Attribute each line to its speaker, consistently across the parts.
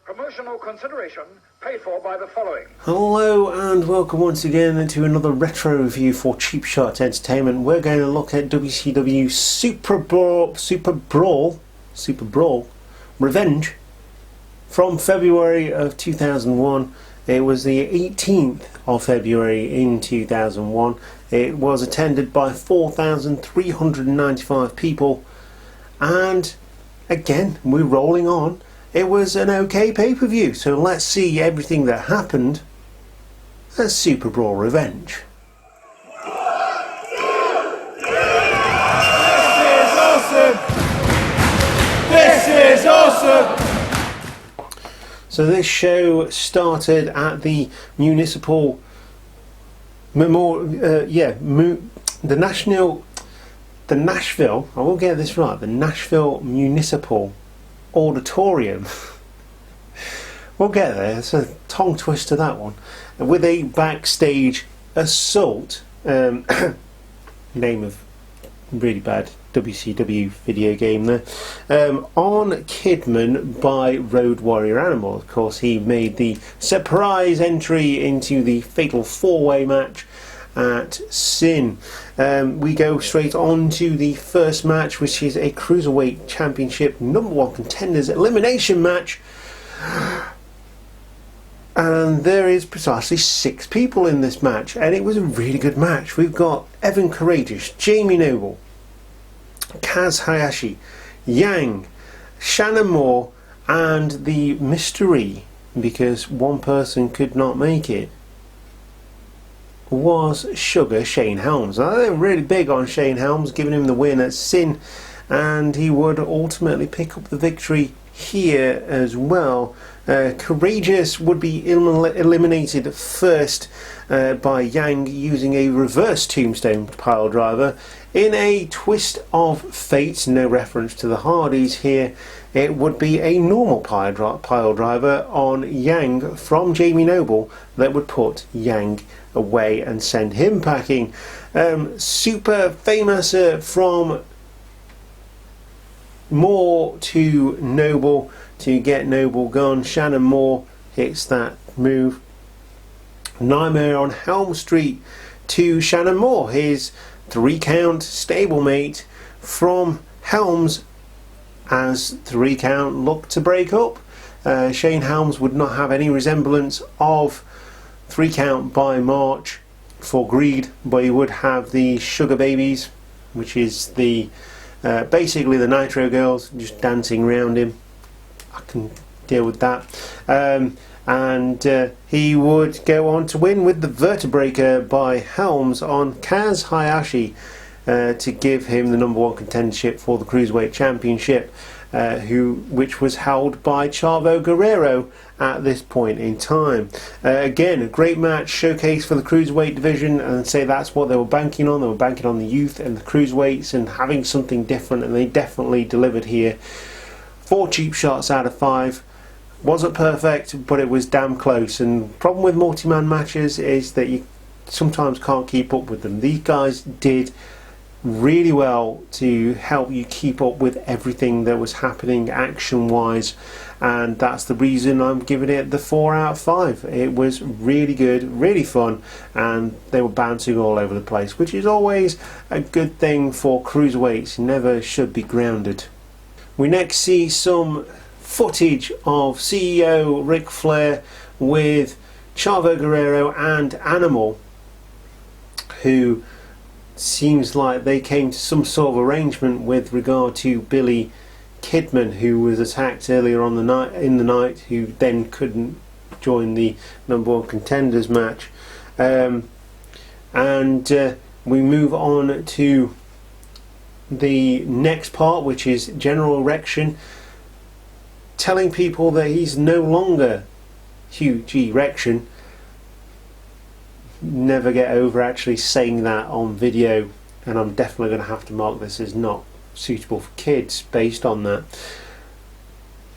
Speaker 1: Promotional consideration paid for by the following.
Speaker 2: Hello and welcome once again to another retro review for Cheap Shot Entertainment. We're going to look at WCW Superbrawl Revenge from February of 2001. It was the 18th of February in 2001. It was attended by 4,395 people, and again we're rolling on. It was an okay pay-per-view, so let's see everything that happened at Superbrawl Revenge.
Speaker 3: This is awesome!
Speaker 2: So this show started at the Municipal the Nashville, I will get this right, the Nashville Municipal Auditorium. We'll get there. It's a tongue twister, that one. With a backstage assault, name of really bad WCW video game there, on Kidman by Road Warrior Animal. Of course, he made the surprise entry into the Fatal 4-Way match at Sin. We go straight on to the first match, which is a Cruiserweight Championship #1 Contenders Elimination match. And there is precisely 6 people in this match, and it was a really good match. We've got Evan Courageous, Jamie Noble, Kaz Hayashi, Yang, Shannon Moore, and the mystery, because one person could not make it, was Sugar Shane Helms. Now, they were really big on Shane Helms, giving him the win at Sin, and he would ultimately pick up the victory here as well. Courageous would be eliminated first by Yang using a reverse tombstone pile driver. In a twist of fate, no reference to the Hardys here, it would be a normal pile driver on Yang from Jamie Noble that would put Yang away and send him packing. Super famous from Moore to Noble to get Noble gone. Shannon Moore hits that move. Nightmare on Helm Street to Shannon Moore, his 3-count stablemate from Helms, as 3-count looked to break up. Shane Helms would not have any resemblance of 3-count by March for Greed, but he would have the Sugar Babies, which is the basically the Nitro Girls, just dancing around him. I can deal with that. And he would go on to win with the Vertebreaker by Helms on Kaz Hayashi to give him the #1 contendership for the Cruiserweight Championship, which was held by Chavo Guerrero at this point in time. Again, a great match, showcase for the Cruiserweight division, and say that's what they were banking on. They were banking on the youth and the Cruiserweights and having something different, and they definitely delivered here. 4 cheap shots out of 5. Wasn't perfect, but it was damn close. And the problem with multi-man matches is that you sometimes can't keep up with them. These guys did really well to help you keep up with everything that was happening action wise, and that's the reason I'm giving it the 4 out of 5. It was really good, really fun, and they were bouncing all over the place, which is always a good thing for cruiserweights. Never should be grounded. We next see some footage of CEO Ric Flair with Chavo Guerrero and Animal, who seems like they came to some sort of arrangement with regard to Billy Kidman, who was attacked earlier on the night, who then couldn't join the #1 contenders match. We move on to the next part, which is General Erection, telling people that he's no longer Hugh G. Erection. Never get over actually saying that on video, and I'm definitely going to have to mark this as not suitable for kids based on that.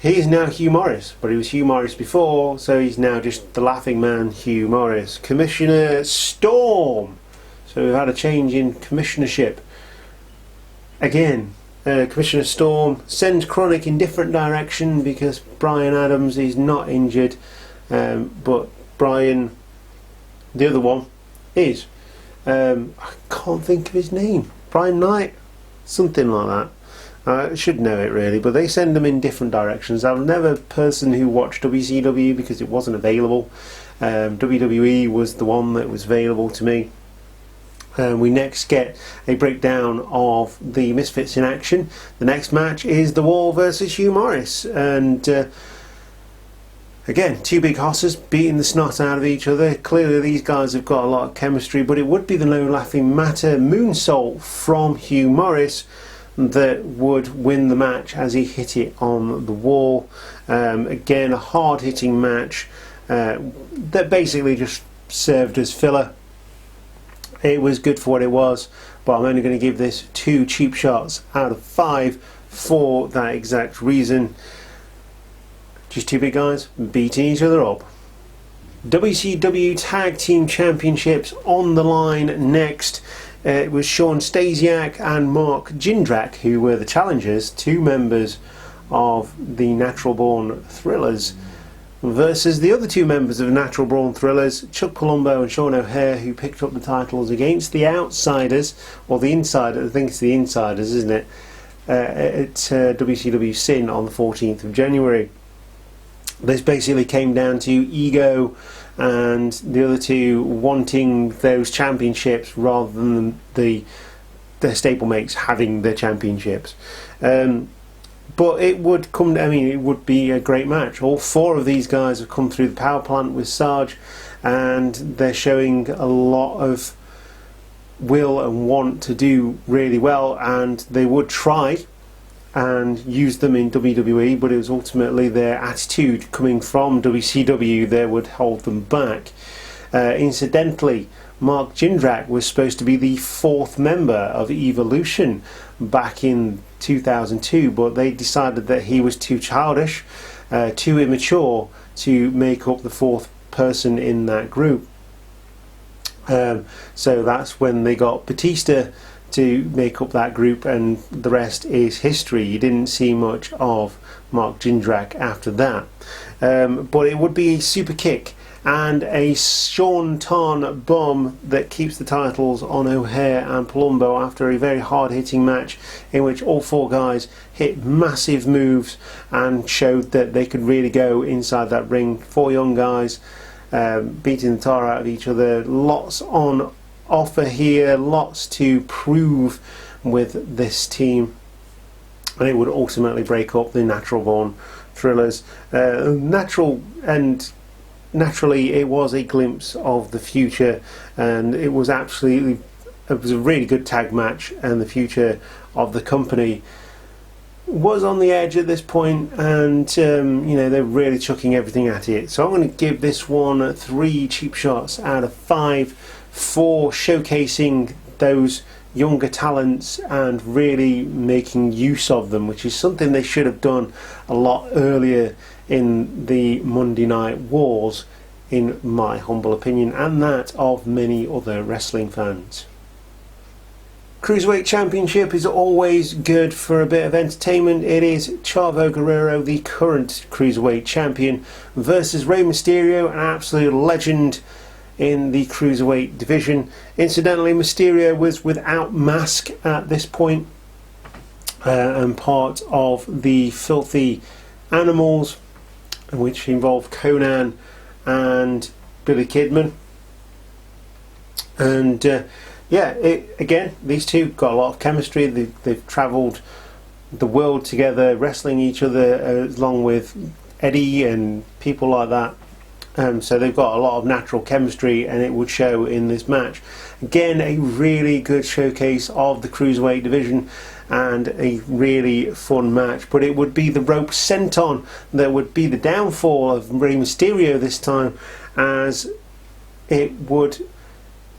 Speaker 2: He is now Hugh Morris, but he was Hugh Morris before, so he's now just the laughing man Hugh Morris. Commissioner Storm. So we've had a change in commissionership. Again, Commissioner Storm sends Chronic in different direction because Brian Adams is not injured, but Brian, the other one, is. I can't think of his name. Brian Knight, something like that. I should know it really, but they send them in different directions. I'm never a person who watched WCW because it wasn't available. WWE was the one that was available to me. We next get a breakdown of the Misfits in action. The next match is The Wall versus Hugh Morris, and again, two big hosses beating the snot out of each other. Clearly these guys have got a lot of chemistry, but it would be the no laughing matter moonsault from Hugh Morris that would win the match as he hit it on the wall. Again, a hard hitting match that basically just served as filler. It was good for what it was, but I'm only going to give this 2 cheap shots out of 5 for that exact reason. Just two big guys beating each other up. WCW Tag Team Championships on the line next. It was Sean Stasiak and Mark Jindrak who were the challengers, 2 members of the Natural Born Thrillers, versus the other 2 members of Natural Born Thrillers, Chuck Palumbo and Sean O'Hare, who picked up the titles against the Outsiders, or the Insiders, I think it's the Insiders, isn't it, at WCW Sin on the 14th of January. This basically came down to ego and the other 2 wanting those championships rather than the stablemates having the championships. But it would come, I mean, it would be a great match. All 4 of these guys have come through the power plant with Sarge, and they're showing a lot of will and want to do really well, and they would try and use them in WWE, but it was ultimately their attitude coming from WCW that would hold them back. Incidentally, Mark Jindrak was supposed to be the 4th member of Evolution back in 2002, but they decided that he was too childish, too immature to make up the 4th person in that group. So that's when they got Batista to make up that group, and the rest is history. You didn't see much of Mark Jindrak after that. But it would be a super kick and a Sean Tarn bomb that keeps the titles on O'Hare and Palumbo after a very hard hitting match in which all 4 guys hit massive moves and showed that they could really go inside that ring. 4 young guys beating the tar out of each other. Lots on offer here, lots to prove with this team, and it would ultimately break up the Natural Born Thrillers. Naturally it was a glimpse of the future, and it was a really good tag match, and the future of the company was on the edge at this point, and they're really chucking everything at it. So I'm going to give this one 3 cheap shots out of 5 for showcasing those younger talents and really making use of them, which is something they should have done a lot earlier in the Monday Night Wars, in my humble opinion, and that of many other wrestling fans. Cruiserweight Championship is always good for a bit of entertainment. It is Chavo Guerrero, the current Cruiserweight Champion, versus Rey Mysterio, an absolute legend in the Cruiserweight division. Incidentally, Mysterio was without mask at this point, and part of the Filthy Animals, which involved Conan and Billy Kidman. And again, these 2 got a lot of chemistry. They've travelled the world together, wrestling each other, along with Eddie and people like that. So they've got a lot of natural chemistry, and it would show in this match. Again, a really good showcase of the Cruiserweight division and a really fun match, but it would be the rope senton that would be the downfall of Rey Mysterio this time, as it would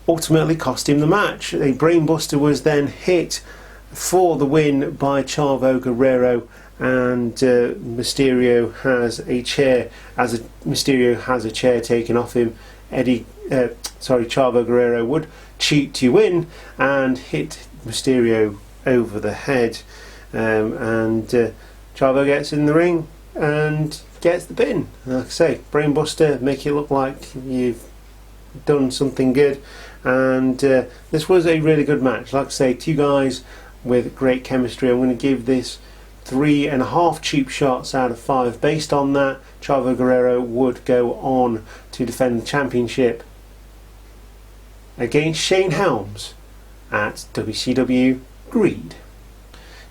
Speaker 2: ultimately cost him the match. A brainbuster was then hit for the win by Chavo Guerrero, and Mysterio has a chair. Mysterio has a chair taken off him, Chavo Guerrero would cheat to win and hit Mysterio over the head. and Chavo gets in the ring and gets the pin. Like I say, brainbuster, make it look like you've done something good, and this was a really good match. Like I say, two guys with great chemistry. I'm going to give this 3.5 cheap shots out of 5. Based on that, Chavo Guerrero would go on to defend the championship against Shane Helms at WCW Greed.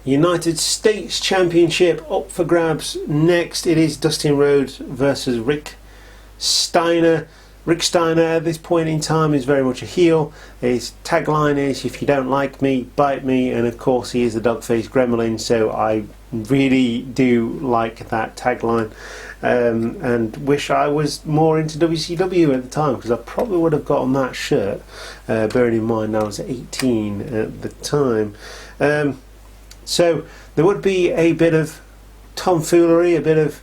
Speaker 2: United States Championship up for grabs next. It is Dustin Rhodes versus Rick Steiner. Rick Steiner at this point in time is very much a heel. His tagline is, "If you don't like me, bite me," and of course he is the dog-faced gremlin, so I really do like that tagline, and wish I was more into WCW at the time, because I probably would have gotten that shirt, bearing in mind I was 18 at the time. So there would be a bit of tomfoolery, a bit of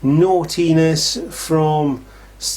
Speaker 2: naughtiness from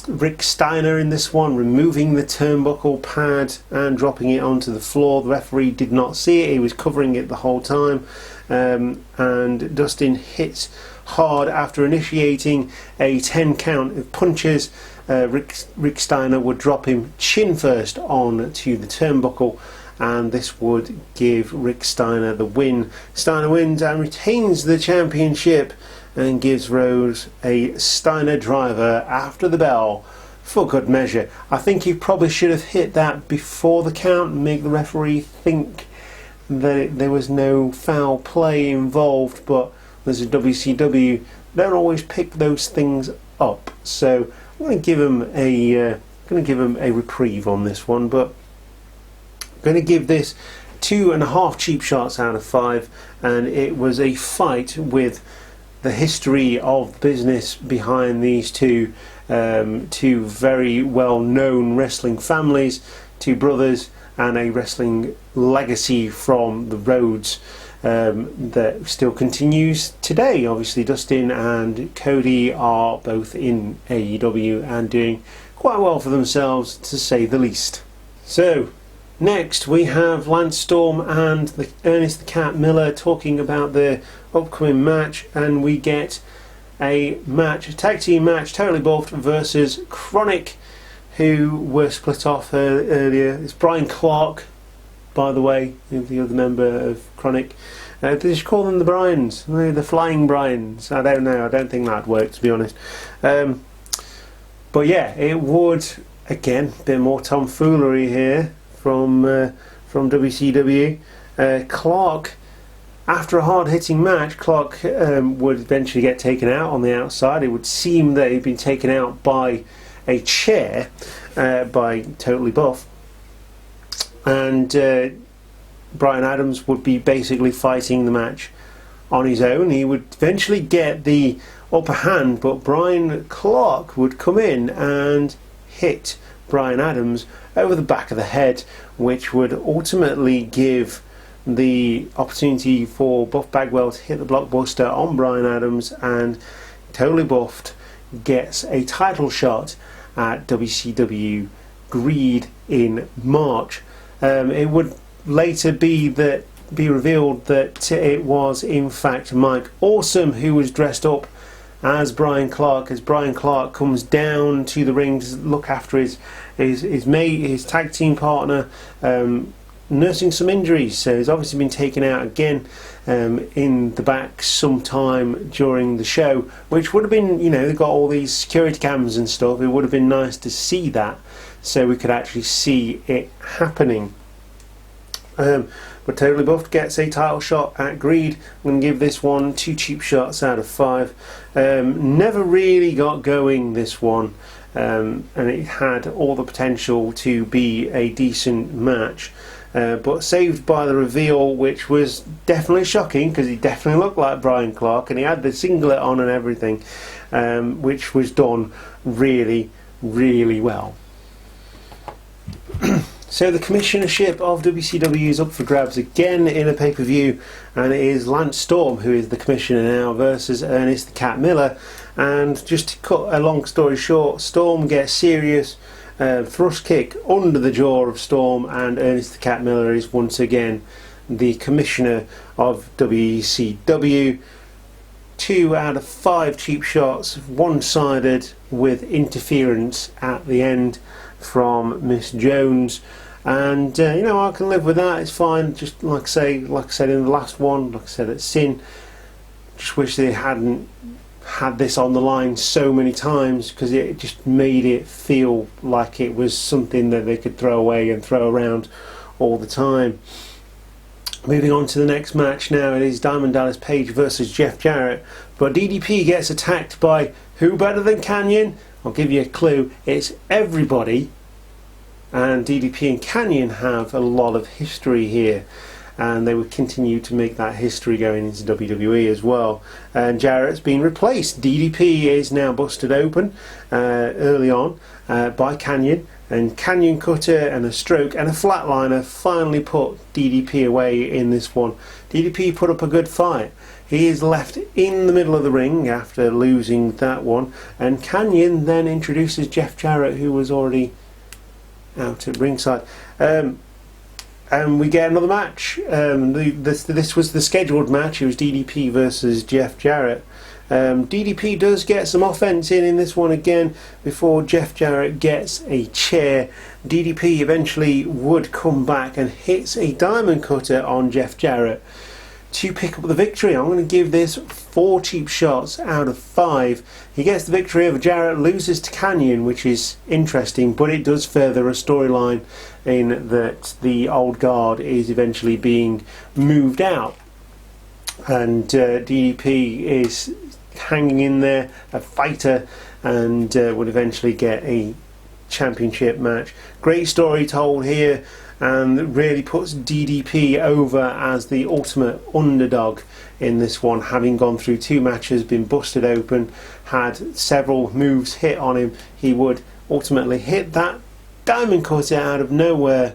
Speaker 2: Rick Steiner in this one, removing the turnbuckle pad and dropping it onto the floor. The referee did not see it, he was covering it the whole time, and Dustin hits hard after initiating a 10 count of punches. Rick Steiner would drop him chin first on to the turnbuckle, and this would give Rick Steiner the win. Steiner wins and retains the championship and gives Rhodes a Steiner driver after the bell for good measure. I think he probably should have hit that before the count and make the referee think that there was no foul play involved, but there's a WCW, don't always pick those things up, so I'm going to give him a reprieve on this one, but I'm going to give this 2.5 cheap shots out of 5, and it was a fight with the history of business behind these two very well known wrestling families, two brothers, and a wrestling legacy from the Rhodes that still continues today. Obviously Dustin and Cody are both in AEW and doing quite well for themselves, to say the least. So next we have Lance Storm and Ernest the Cat Miller talking about the upcoming match, and we get a tag team match, Totally Buffed versus Chronic, who were split off earlier. It's Brian Clark, by the way, the other member of Chronic. Did you call them the Bryans? The Flying Bryans? I don't know, I don't think that'd work, to be honest. But yeah, it would, again, a bit more tomfoolery here from WCW. Clark, after a hard-hitting match, Clark would eventually get taken out on the outside. It would seem that he'd been taken out by a chair by Totally Buff, and Brian Adams would be basically fighting the match on his own. He would eventually get the upper hand, but Brian Clark would come in and hit Brian Adams over the back of the head, which would ultimately give the opportunity for Buff Bagwell to hit the blockbuster on Brian Adams, and Totally Buffed gets a title shot at WCW Greed in March. It would later be revealed that it was in fact Mike Awesome who was dressed up as Brian Clark, as Brian Clark comes down to the ring to look after his mate, his tag team partner, nursing some injuries. So he's obviously been taken out again in the back sometime during the show, which would have been, they've got all these security cams and stuff. It would have been nice to see that, so we could actually see it happening. But Totally Buffed gets a title shot at Greed. I'm going to give this one 2 cheap shots out of 5. Never really got going, this one, and it had all the potential to be a decent match, but saved by the reveal, which was definitely shocking, because he definitely looked like Brian Clark and he had the singlet on and everything, which was done really, really well. So the commissionership of WCW is up for grabs again in a pay-per-view, and it is Lance Storm who is the commissioner now versus Ernest the Cat Miller. And just to cut a long story short, Storm gets serious thrust kick under the jaw of Storm, and Ernest the Cat Miller is once again the commissioner of WCW. 2 out of 5 cheap shots, one-sided with interference at the end from Miss Jones. And you know, I can live with that, it's fine. Just like I said in the last one, like I said at Sin, just wish they hadn't had this on the line so many times, because it just made it feel like it was something that they could throw away and throw around all the time. Moving on to the next match now, it is Diamond Dallas Page versus Jeff Jarrett, but DDP gets attacked by who better than Kanyon? I'll give you a clue, it's everybody. And DDP and Kanyon have a lot of history here, and they would continue to make that history going into WWE as well. And Jarrett's been replaced. DDP is now busted open early on by Kanyon, and Kanyon cutter and a stroke and a flatliner finally put DDP away in this one. DDP put up a good fight. He is left in the middle of the ring after losing that one, and Kanyon then introduces Jeff Jarrett, who was already out at ringside. And we get another match. This was the scheduled match. It was DDP versus Jeff Jarrett. DDP does get some offense in this one again before Jeff Jarrett gets a chair. DDP eventually would come back and hits a diamond cutter on Jeff Jarrett to pick up the victory. I'm going to give this 4 cheap shots out of 5. He gets the victory over Jarrett, loses to Kanyon, which is interesting, but it does further a storyline in that the old guard is eventually being moved out, and DDP is hanging in there, a fighter, and would eventually get a championship match. Great story told here, and really puts DDP over as the ultimate underdog in this one, having gone through 2 matches, been busted open, had several moves hit on him. He would ultimately hit that diamond cutter out of nowhere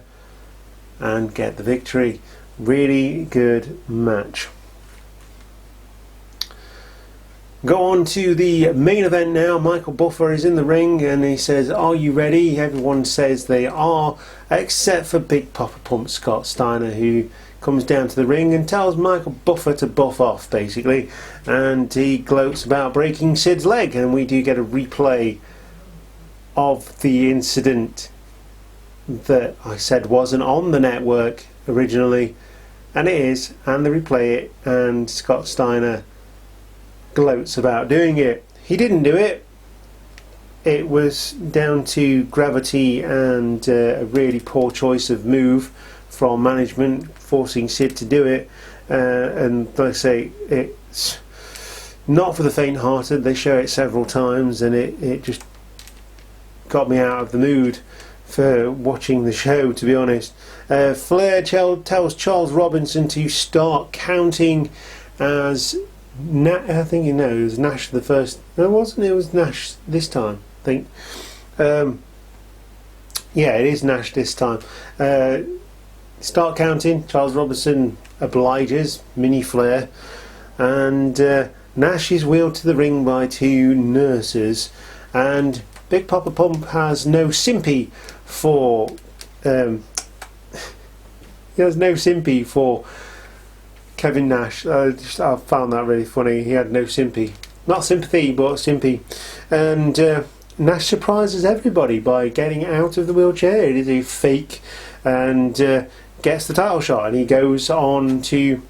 Speaker 2: and get the victory. Really good match. Go on to the main event now. Michael Buffer is in the ring and he says, "Are you ready?" Everyone says they are, except for Big Papa Pump Scott Steiner, who comes down to the ring and tells Michael Buffer to buff off, basically. And he gloats about breaking Sid's leg, and we do get a replay of the incident that I said wasn't on the network originally, and it is, and they replay it, and Scott Steiner gloats about doing it. He didn't do it. It was down to gravity and a really poor choice of move from management, forcing Sid to do it. And like I say, it's not for the faint-hearted. They show it several times, and it just got me out of the mood for watching the show, to be honest. Flair tells Charles Robinson to start counting as I think it was Nash the first. No, it wasn't. It was Nash this time, I think. Yeah, it is Nash this time. Start counting. Charles Robinson obliges. Mini Flair, and Nash is wheeled to the ring by 2 nurses, and Big Papa Pump has no sympathy for. He has no sympathy for Kevin Nash. I found that really funny. He had no sympathy. Not sympathy, but sympathy. And Nash surprises everybody by getting out of the wheelchair. It is a fake, and gets the title shot, and he goes on to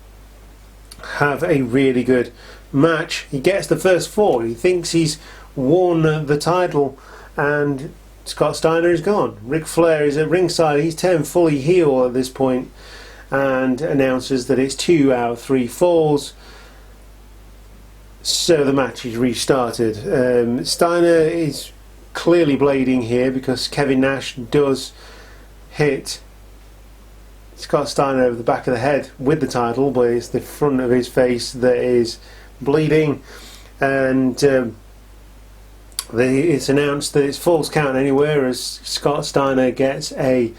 Speaker 2: have a really good match. He gets the first 4. He thinks he's won the title, and Scott Steiner is gone. Ric Flair is at ringside. He's turned fully heel at this point, and announces that it's 2 out of 3 falls, so the match is restarted. Steiner is clearly blading here because Kevin Nash does hit Scott Steiner over the back of the head with the title, but it's the front of his face that is bleeding, and it's announced that it's falls count anywhere as Scott Steiner gets a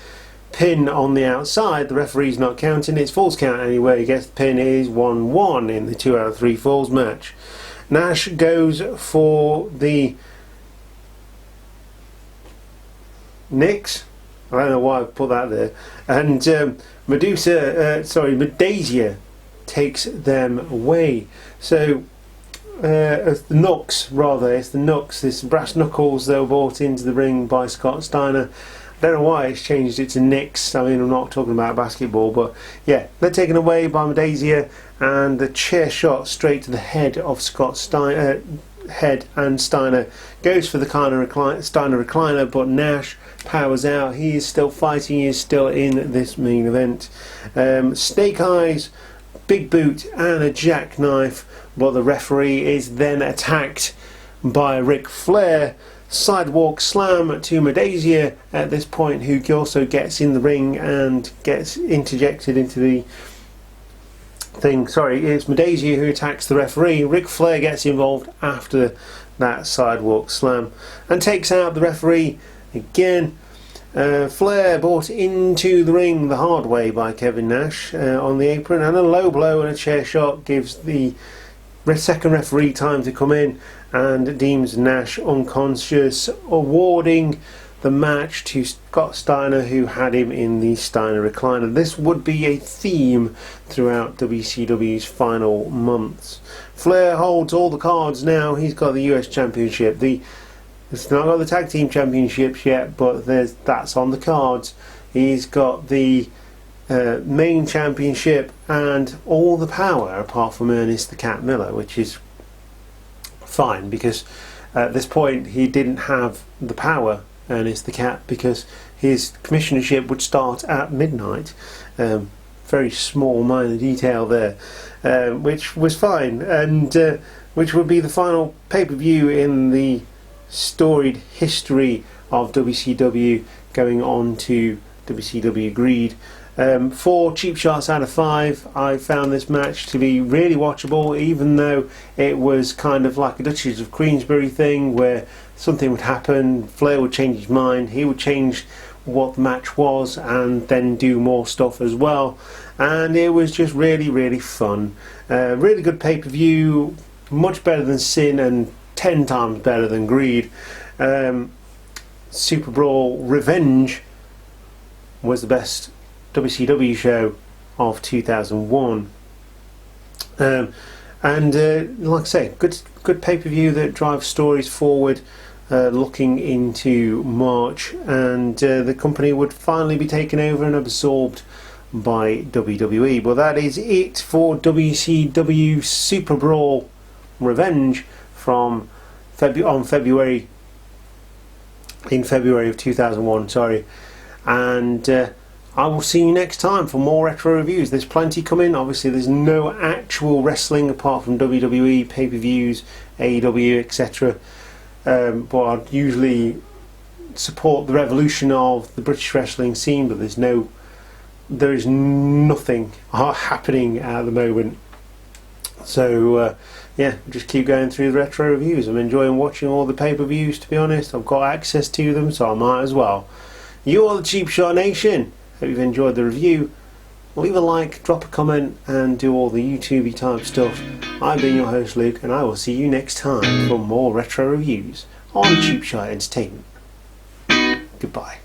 Speaker 2: pin on the outside. The referee's not counting. It's falls count anywhere. He gets the pin. It is 1-1 in the 2 out of 3 falls match. Nash goes for the Knicks. I don't know why I put that there. And Medasia takes them away. So it's the Nooks, rather. It's the Nooks. It's brass knuckles that were brought into the ring by Scott Steiner. I don't know why it's changed it to Knicks. I mean, I'm not talking about basketball, but yeah, they're taken away by Medasia, and the chair shot straight to the head of Scott Steiner. Head, and Steiner goes for the Steiner recliner, but Nash powers out. He is still fighting. He is still in this main event. Snake eyes, big boot, and a jackknife, but the referee is then attacked by Ric Flair. Sidewalk slam to Medasia at this point, who also gets in the ring and gets interjected into the thing. Sorry, it's Medasia who attacks the referee. Ric Flair gets involved after that sidewalk slam and takes out the referee again. Flair brought into the ring the hard way by Kevin Nash on the apron, and a low blow and a chair shot gives the second referee time to come in and deems Nash unconscious, awarding the match to Scott Steiner, who had him in the Steiner recliner. This would be a theme throughout WCW's final months. Flair holds all the cards now. He's got the US Championship. It's not got the Tag Team Championships yet, but that's on the cards. He's got the main championship and all the power, apart from Ernest the Cat Miller, which is fine, because at this point he didn't have the power, Ernest the Cat, because his commissionership would start at midnight. Very small minor detail there, which was fine, and which would be the final pay-per-view in the storied history of WCW, going on to WCW Greed. 4 cheap shots out of 5. I found this match to be really watchable, even though it was kind of like a Duchess of Queensberry thing where something would happen, Flair would change his mind, he would change what the match was and then do more stuff as well, and it was just really, really fun. Really good pay-per-view, much better than Sin and 10 times better than Greed. Superbrawl Revenge was the best WCW show of 2001, and like I say, good pay-per-view that drives stories forward, looking into March, and the company would finally be taken over and absorbed by WWE. Well, that is it for WCW Superbrawl Revenge from February of 2001. Sorry, and I will see you next time for more retro reviews. There's plenty coming. Obviously, there's no actual wrestling apart from WWE pay-per-views, AEW, etc. But I'd usually support the revolution of the British wrestling scene, but there is nothing happening at the moment. So yeah, just keep going through the retro reviews. I'm enjoying watching all the pay-per-views, to be honest. I've got access to them, so I might as well. You are the Cheap Shot Nation. Hope you've enjoyed the review. Leave a like, drop a comment, and do all the YouTube-y type stuff. I've been your host Luke, and I will see you next time for more retro reviews on Cheap Shot Entertainment. Goodbye.